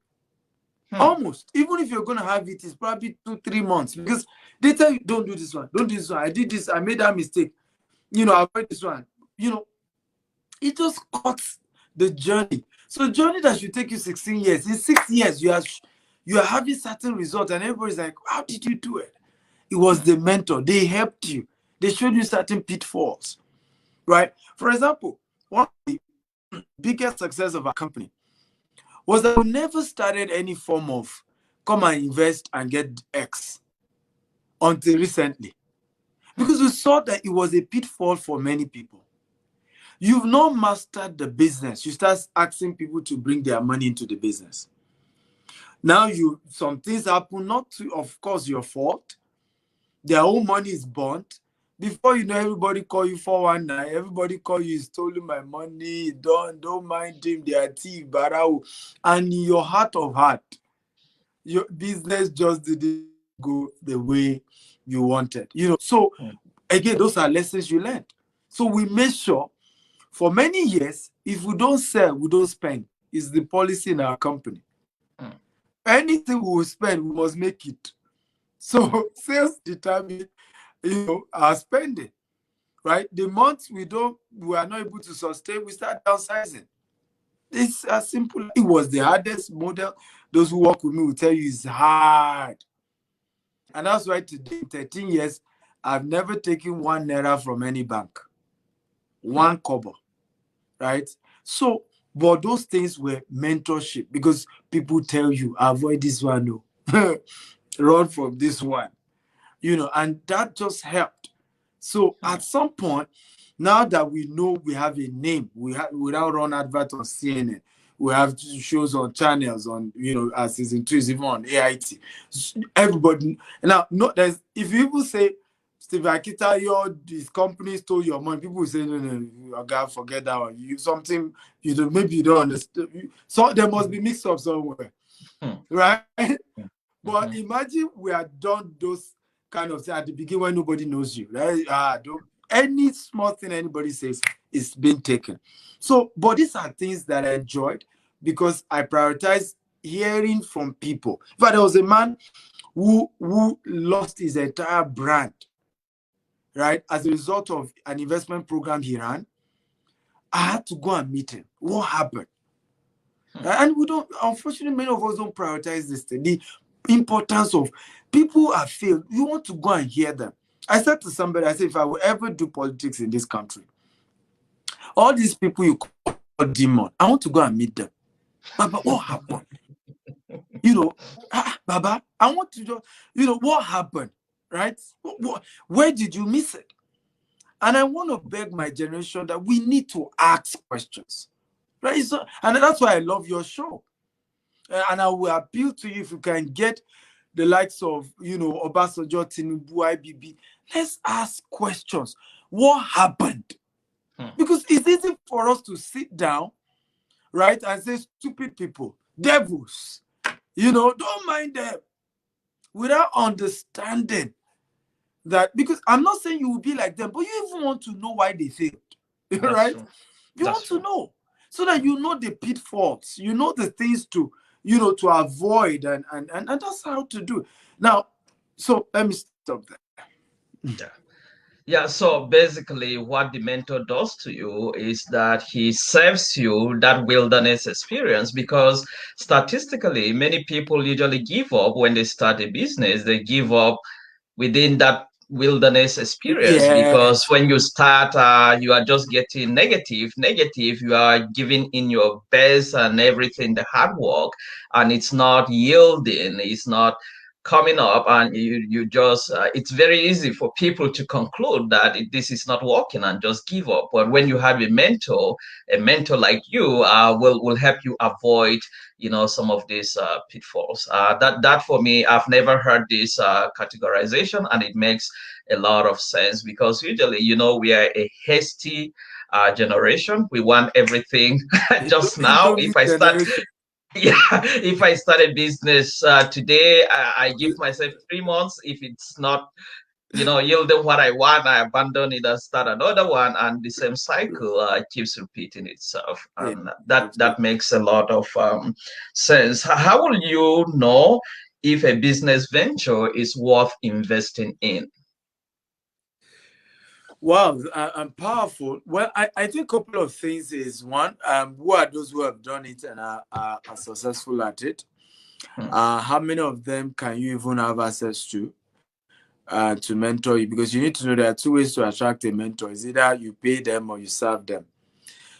Almost. Even if you're going to have it, it's probably 2-3 months, because they tell you, don't do this one, don't do this one. I did this, I made that mistake. You know, avoid this one. You know, it just cuts the journey. So the journey that should take you 16 years, in 6 years, you are having certain results, and everybody's like, how did you do it? It was the mentor. They helped you. They showed you certain pitfalls, right? For example, one of the biggest success of our company was that we never started any form of come and invest and get X until recently, because we saw that it was a pitfall for many people. You've not mastered the business. You start asking people to bring their money into the business. Now some things happen, not to, of course, your fault. Their own money is burnt. Before you know, everybody call you 419. Everybody call you, stolen my money. Don't mind him. They are thief, barao. And in your heart of heart, your business just didn't go the way you wanted. You know, so again, those are lessons you learned. So we made sure for many years, if we don't sell, we don't spend. It's the policy in our company. Anything we will spend, we must make it. So sales determine, our spending, right? The months we are not able to sustain, we start downsizing. It's as simple. It was the hardest model. Those who work with me will tell you it's hard. And that's why today, in 13 years, I've never taken 1 naira from any bank. 1 kobo, right? So, but those things were mentorship, because people tell you, avoid this one, no. Run from this one, and that just helped. So at some point, now that we know we have a name, we now run adverts on CNN, we have shows on channels on, as season 2 is even on AIT. Everybody now, if you even say Steve Akintayo, his company stole your money, people will say, no, God, forget that one. Maybe you don't understand. So there must be mix up somewhere, right? But imagine we had done those kind of things at the beginning when nobody knows you, right? Any small thing anybody says is being taken. So, but these are things that I enjoyed, because I prioritize hearing from people. In fact, there was a man who lost his entire brand, right, as a result of an investment program he ran. I had to go and meet him. What happened? And we don't, unfortunately, many of us don't prioritize this thing. The importance of people have failed. You want to go and hear them. I said to somebody, I said, if I will ever do politics in this country, all these people you call demon, I want to go and meet them. Baba, what happened? Baba, I want to just, what happened, right? Where did you miss it? And I want to beg my generation that we need to ask questions, right? So, and that's why I love your show. And I will appeal to you, if you can get the likes of, Obasanjo, Tinubu, IBB, let's ask questions. What happened? Because it's easy for us to sit down, right, and say, stupid people, devils, don't mind them, without understanding that, because I'm not saying you will be like them, but you even want to know why they failed, right? You want to know, so that you know the pitfalls, you know the things to, to avoid, and that's how to do. Now, so let me stop there. Yeah, so basically, what the mentor does to you is that he saves you that wilderness experience, because statistically, many people usually give up when they start a business. They give up within that wilderness experience, because when you start, you are just getting negative. You are giving in your best and everything, the hard work, and it's not yielding. It's not coming up, and you just it's very easy for people to conclude that this is not working and just give up. But when you have a mentor like you will help you avoid some of these pitfalls. That for me, I've never heard this categorization, and it makes a lot of sense, because usually we are a hasty generation. We want everything just now. Indomie If I start generation. yeah, if I start a business today, I give myself 3 months. If it's not, yielding what I want, I abandon it and start another one, and the same cycle keeps repeating itself. Yeah. And that makes a lot of sense. How will you know if a business venture is worth investing in? Wow, and powerful. Well, I think a couple of things is one, who are those who have done it and are successful at it? Hmm, How many of them can you even have access to mentor you? Because you need to know there are two ways to attract a mentor. It's either you pay them or you serve them.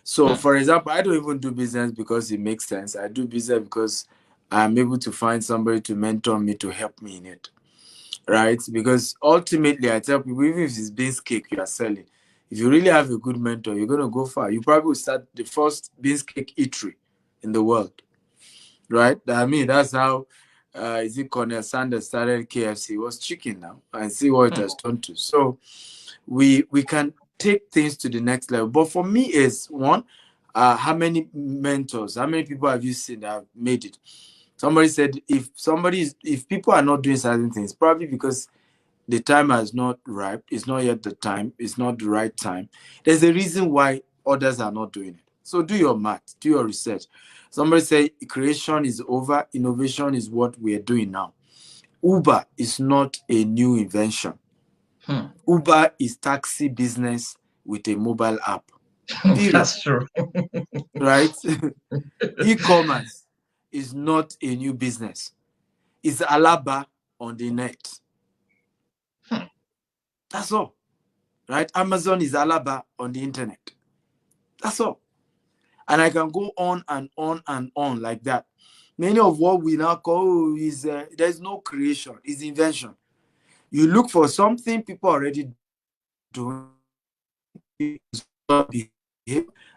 So, hmm, for example, I don't even do business because it makes sense. I do business because I'm able to find somebody to mentor me to help me in it. Right? Because ultimately, I tell people, even if it's beans cake you are selling, if you really have a good mentor, you're going to go far. You probably will start the first beans cake eatery in the world. Right? I mean, that's how, is it Colonel Sanders started KFC? It was chicken now, and see what it hmm, has turned to. So we can take things to the next level. But for me, is one, how many mentors, how many people have you seen that have made it? Somebody said if people are not doing certain things, probably because the time has not ripe, it's not yet the time, it's not the right time. There's a reason why others are not doing it. So do your math, do your research. Somebody say creation is over, innovation is what we are doing now. Uber is not a new invention. hmm. Uber is taxi business with a mobile app. Period. That's true. Right? E-commerce is not a new business. It's Alaba on the net. Hmm, That's all. Right? Amazon is Alaba on the internet. That's all. And I can go on and on and on like that. Many of what we now call is there's no creation, it's invention. You look for something people are already doing, behave,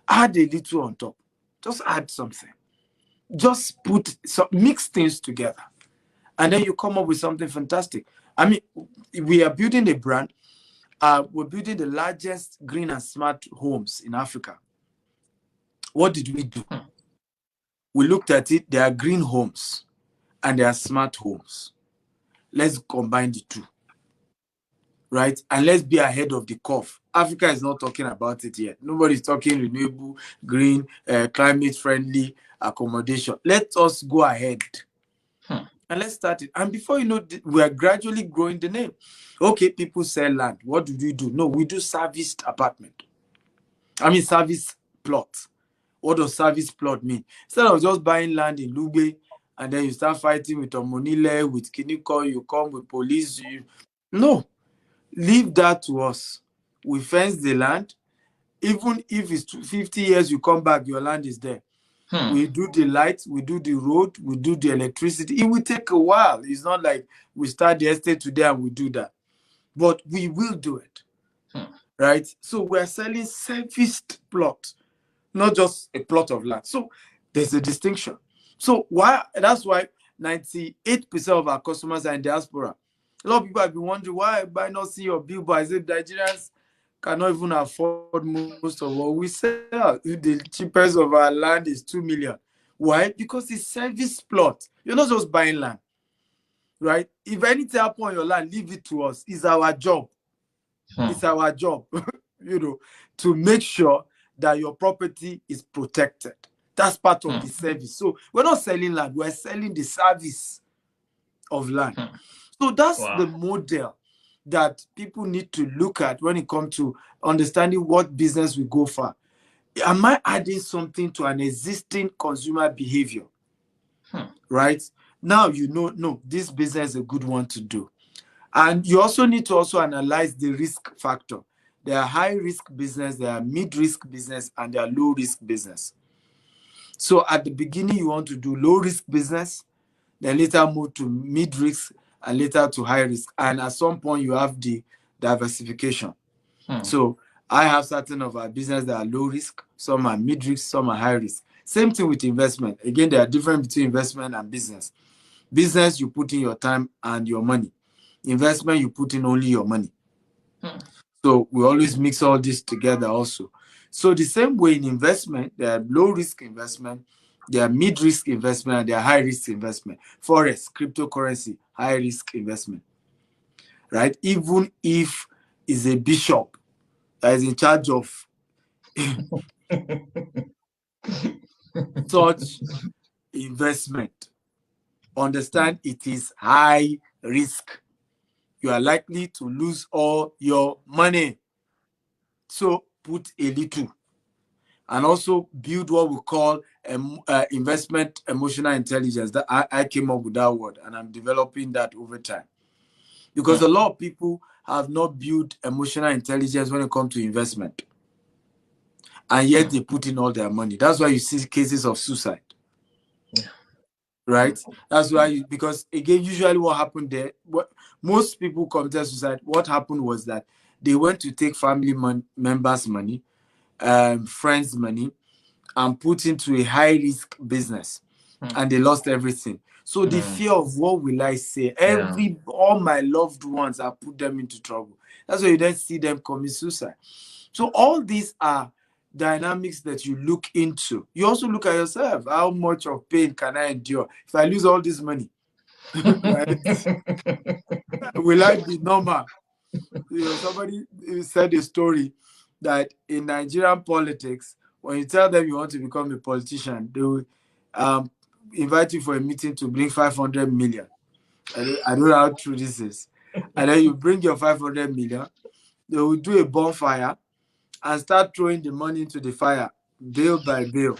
add a little on top. Just add something. Just mix things together. And then you come up with something fantastic. I mean, we are building a brand. We're building the largest green and smart homes in Africa. What did we do? hmm, We looked at it. There are green homes and there are smart homes. Let's combine the two, right? And let's be ahead of the curve. Africa is not talking about it yet. Nobody's talking renewable, green, climate friendly accommodation. Let us go ahead hmm, and let's start it. And before you know, we are gradually growing the name. Okay, people sell land. What do we do? No, we do serviced apartment. I mean, service plot. What does service plot mean? Instead of just buying land in Lugbe and then you start fighting with Omonile, with Kiniko, you come with police. No, leave that to us. We fence the land. Even if it's 50 years, you come back, your land is there. hmm, We do the lights, we do the road, we do the electricity. It will take a while. It's not like we start the estate today and we do that. But we will do it, hmm, right? So we're selling serviced plot, not just a plot of land. So there's a distinction. So that's why 98% of our customers are in diaspora. A lot of people have been wondering why I not see your billboard. I said Nigerians cannot even afford most of what we sell. The cheapest of our land is 2 million. Why? Because it's service plot. You're not just buying land, right? If anything happen on your land, leave it to us. It's our job. hmm, It's our job, to make sure that your property is protected. That's part of hmm. the service. So we're not selling land, we're selling the service of land. Hmm. So that's the Wow. model that people need to look at when it comes to understanding what business we go for. Am I adding something to an existing consumer behavior? Hmm, Right? Now no, this business is a good one to do. And you also need to also analyze the risk factor. There are high risk business, there are mid risk business, and there are low risk business. So at the beginning, you want to do low risk business, then later move to mid risk, and later to high risk. And at some point, you have the diversification. So I have certain of our business that are low risk, some are mid risk, some are high risk. Same thing with investment. Again, there are difference between investment and business. Business, you put in your time and your money. Investment, you put in only your money. So we always mix all this together also. So the same way in investment, there are low risk investment, there are mid risk investment, and there are high risk investment. Forex, cryptocurrency, high risk investment, right? Even if is a bishop that is in charge of such investment, understand it is high risk. You are likely to lose all your money. So put a little. And also build what we call investment emotional intelligence. That I came up with that word, and I'm developing that over time. Because a lot of people have not built emotional intelligence when it comes to investment. And yet they put in all their money. That's why you see cases of suicide. Right? That's why, because again, usually what happened there, most people committed suicide, what happened was that they went to take family members' money, friends' money, and put into a high risk business, and they lost everything. So the fear of what will I say? All my loved ones, I put them into trouble. That's why you then see them commit suicide. So all these are dynamics that you look into. You also look at yourself. How much of pain can I endure if I lose all this money? Right? Will I be normal? Somebody said a story that in Nigerian politics, when you tell them you want to become a politician, they will invite you for a meeting to bring 500 million. I don't know how true this is. And then you bring your 500 million, they will do a bonfire and start throwing the money into the fire, bill by bill.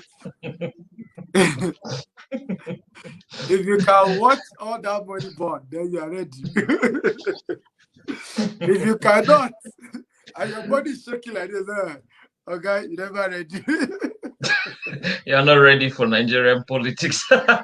If you can watch all that money burn, then you are ready. If you cannot, and your body is shaking like this, okay, you're never ready. You're not ready for Nigerian politics. uh,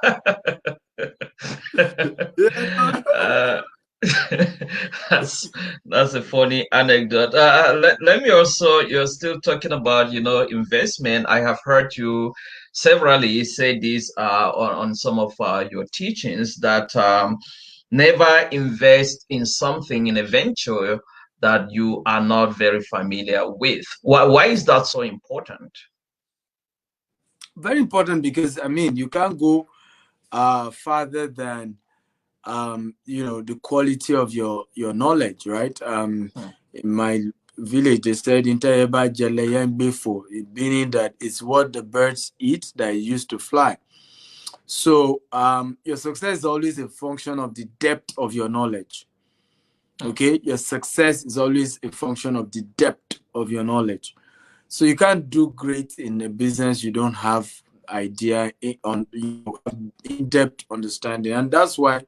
that's a funny anecdote. Let me also, you're still talking about, investment. I have heard you severally say this on some of your teachings that never invest in something in a venture that you are not very familiar with. Why is that so important? Very important, because I mean, you can't go farther than the quality of your knowledge, right? In my village, they said "Intayeba jeleyen before," meaning that it's what the birds eat that used to fly. So your success is always a function of the depth of your knowledge. Okay, your success is always a function of the depth of your knowledge. So you can't do great in a business you don't have idea on in-depth understanding, and that's why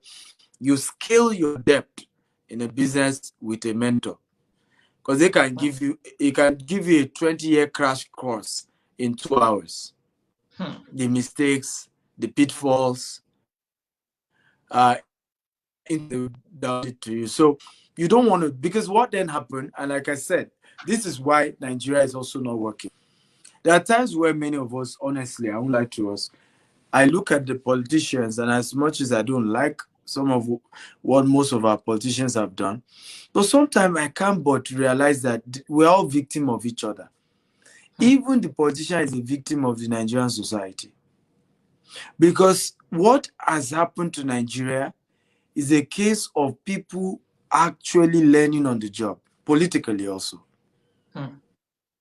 you scale your depth in a business with a mentor, because it can give you a 20-year crash course in 2 hours. The mistakes, the pitfalls, down it to you. So you don't want to, because what then happened, and like I said, this is why Nigeria is also not working. There are times where many of us, honestly, I won't lie to us, I look at the politicians, and as much as I don't like some of what most of our politicians have done, but sometimes I can't but realize that we're all victims of each other. Even the politician is a victim of the Nigerian society. Because what has happened to Nigeria is a case of people actually learning on the job, politically also.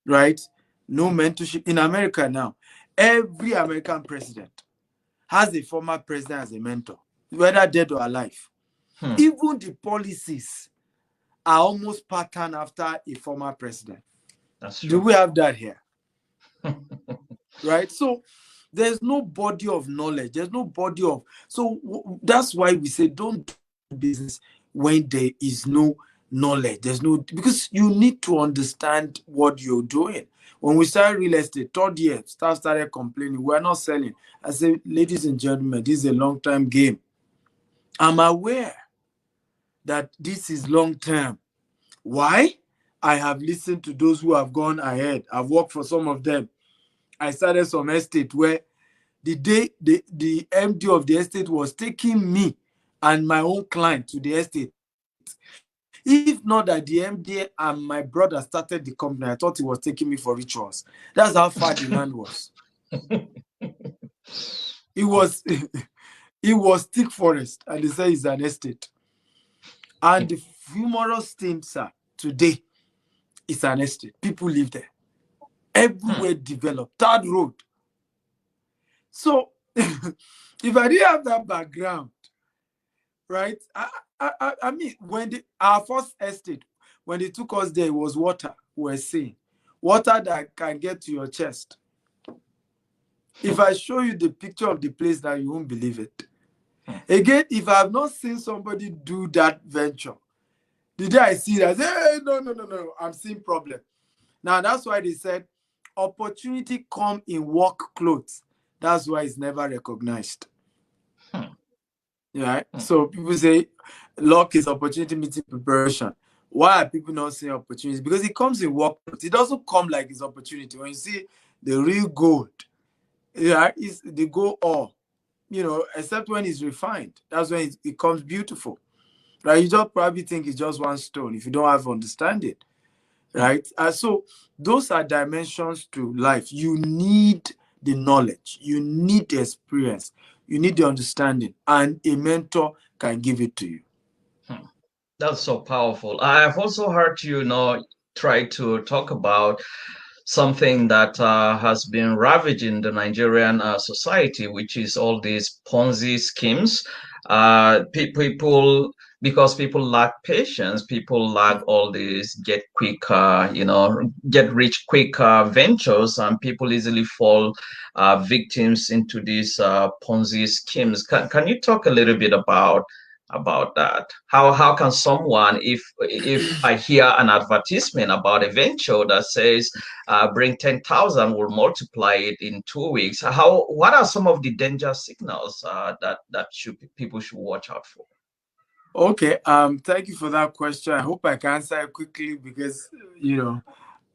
Right? No mentorship. In America now, every American president has a former president as a mentor, whether dead or alive. Even the policies are almost patterned after a former president. That's true. Do we have that here? Right? So there's no body of knowledge. There's no body of... So that's why we say don't do business when there is no knowledge. There's no... Because you need to understand what you're doing. When we started real estate, third year, staff started complaining, we're not selling. I said, ladies and gentlemen, this is a long-term game. I'm aware. that this is long term. Why? I have listened to those who have gone ahead. I've worked for some of them. I started some estate where the day the MD of the estate was taking me and my own client to the estate. If not that the MD and my brother started the company, I thought he was taking me for rituals. That's how far the land was. It was it was thick forest, and they say it's an estate. And the humorous thing, sir, today it's an estate. People live there. Everywhere developed. Third road. So if I didn't have that background, right? I mean, when our first estate, when they took us there, it was water. We were seeing water that can get to your chest. If I show you the picture of the place now, you won't believe it. Again, if I have not seen somebody do that venture, the day I see that, I say, hey, no, I'm seeing problem. Now that's why they said opportunity come in work clothes. That's why it's never recognized. Right? So people say luck is opportunity meeting preparation. Why are people not seeing opportunities? Because it comes in work clothes. It doesn't come like it's opportunity. When you see the real gold, yeah, it's the gold ore, except when it's refined. That's when it becomes beautiful. Right? You just probably think it's just one stone if you don't have understanding. Right? So those are dimensions to life. You need the knowledge, you need the experience, you need the understanding, and a mentor can give it to you. That's so powerful. I've also heard you try to talk about something that has been ravaging the Nigerian society, which is all these Ponzi schemes. People, because people lack patience, people lack all these get rich quick ventures, and people easily fall victims into these Ponzi schemes. Can you talk a little bit about that? How can someone, if I hear an advertisement about a venture that says bring 10,000, will multiply it in 2 weeks, what are some of the danger signals that people should watch out for? Okay, thank you for that question. I hope I can answer it quickly because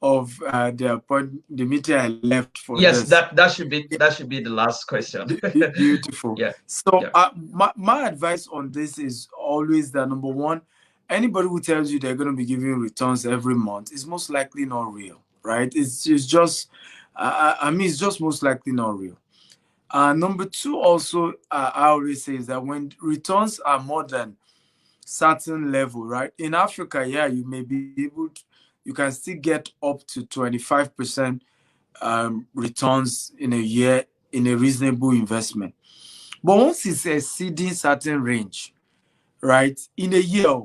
of the meeting I left for Yes, this. that should be the last question. Beautiful. Yeah, So yeah. my advice on this is always that number one, anybody who tells you they're going to be giving returns every month is most likely not real, right? It's just, I mean, it's just most likely not real. Number two, also, I always say is that when returns are more than certain level, right? In Africa, yeah, you may be able to, you can still get up to 25% returns in a year in a reasonable investment. But once it's exceeding certain range, right, in a year,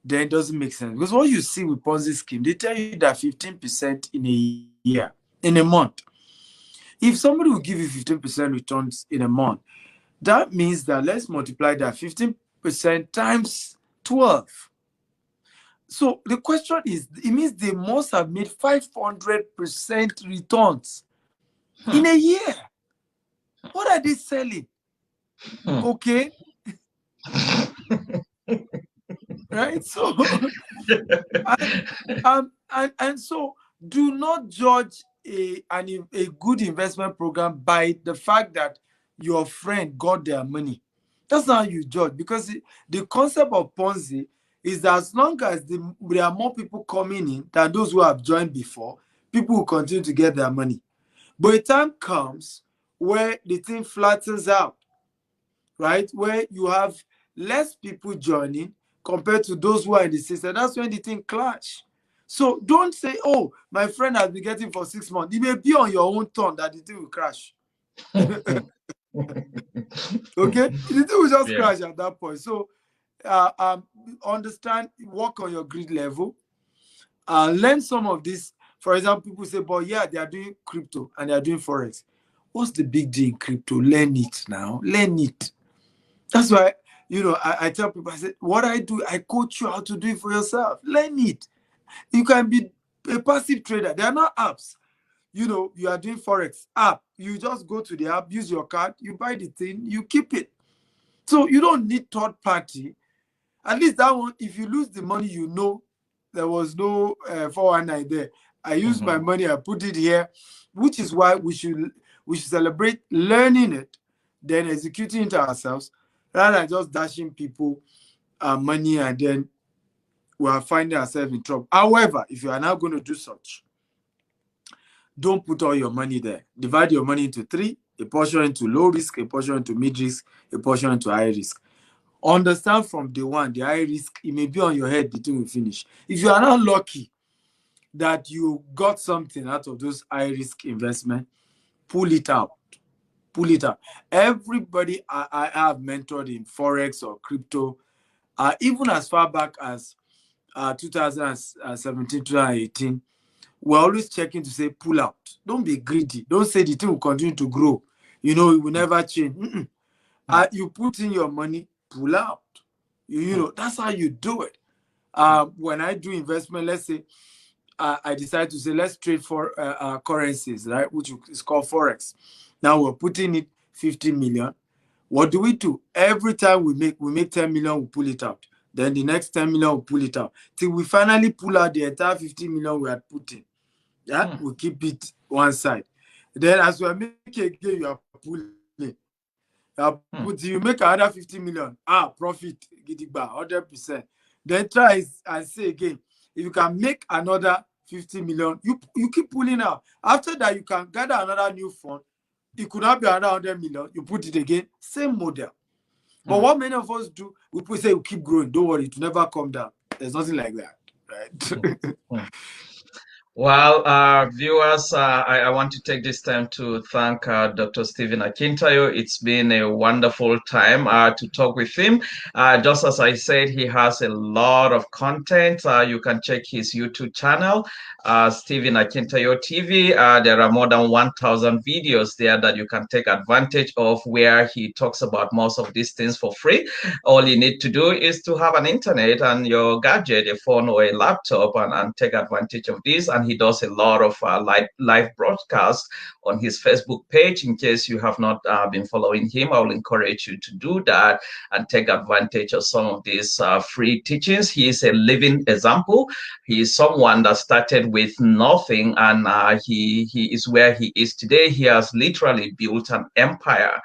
then it doesn't make sense. Because what you see with Ponzi scheme, they tell you that 15% in a year, in a month. If somebody will give you 15% returns in a month, that means that let's multiply that 15% times 12. So the question is, it means they must have made 500% returns in a year. What are they selling? Okay. Right? So and so do not judge a good investment program by the fact that your friend got their money. That's not how you judge, because the concept of Ponzi is that as long as there are more people coming in than those who have joined before, people will continue to get their money. But a time comes where the thing flattens out, right? Where you have less people joining compared to those who are in the system. That's when the thing clash. So don't say, oh, my friend has been getting for 6 months. It may be on your own turn that the thing will crash. Okay? The thing will just Yeah. crash at that point. So understand, work on your greed level, learn some of this. For example, people say, but yeah, they are doing crypto and they are doing forex. What's the big deal in crypto? Learn it now. Learn it. That's why, I tell people, I say, what I do, I coach you how to do it for yourself. Learn it. You can be a passive trader. There are not apps. You are doing forex app. You just go to the app, use your card, you buy the thing, you keep it. So you don't need third party. At least that one, if you lose the money, you know there was no 419 there. I used my money, I put it here, which is why we should celebrate learning it, then executing it ourselves, rather than just dashing people money and then we are finding ourselves in trouble. However, if you are now going to do such, don't put all your money there. Divide your money into three: a portion into low risk, a portion into mid risk, a portion into high risk. Understand from day one, the high risk, it may be on your head, the thing will finish. If you are not lucky that you got something out of those high risk investment, pull it out. Pull it out. Everybody I have mentored in Forex or crypto, even as far back as 2017, 2018, we're always checking to say pull out. Don't be greedy. Don't say the thing will continue to grow. You know, it will never change. You put in your money, pull out. You know, that's how you do it. When I do investment, let's say I decide to say, let's trade for currencies, right? Which is called Forex. Now we're putting it 50 million. What do we do? Every time we make 10 million, we pull it out. Then the next 10 million, we pull it out. Till we finally pull out the entire 50 million we had put in. Yeah, we keep it one side. Then as we are making again, you are pulling. You make another 50 million. Profit, gidigba, 100%. Then try and say again, if you can make another 50 million, you keep pulling out. After that, you can gather another new fund. It could not be another 100 million. You put it again, same model. But what many of us do, we say we keep growing. Don't worry, it will never come down. There's nothing like that, right? Well, viewers, I want to take this time to thank Dr. Stephen Akintayo. It's been a wonderful time to talk with him. Just as I said, he has a lot of content. You can check his YouTube channel, Stephen Akintayo TV. There are more than 1,000 videos there that you can take advantage of, where he talks about most of these things for free. All you need to do is to have an internet and your gadget, a phone or a laptop, and take advantage of this. And he does a lot of live broadcasts on his Facebook page. In case you have not been following him, I will encourage you to do that and take advantage of some of these free teachings. He is a living example. He is someone that started with nothing, and he is where he is today. He has literally built an empire.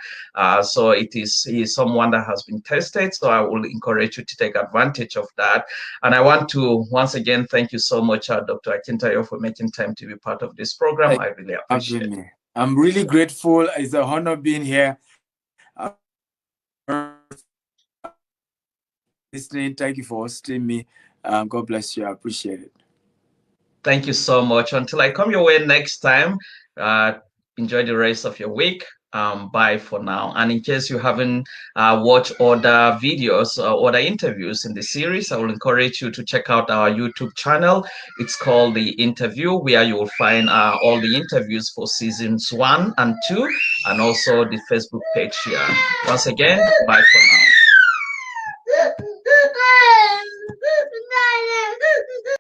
So he is someone that has been tested. So I will encourage you to take advantage of that. And I want to once again thank you so much, Dr. Akintayo, for making time to be part of this program. I really appreciate it. I'm really grateful. It's an honor being here. Listening. Thank you for hosting me. God bless you. I appreciate it. Thank you so much. Until I come your way next time, enjoy the rest of your week. Bye for now. And in case you haven't watched other videos or other interviews in the series, I will encourage you to check out our YouTube channel. It's called The Interview, where you will find all the interviews for seasons 1 and 2, and also the Facebook page here. Once again, bye for now.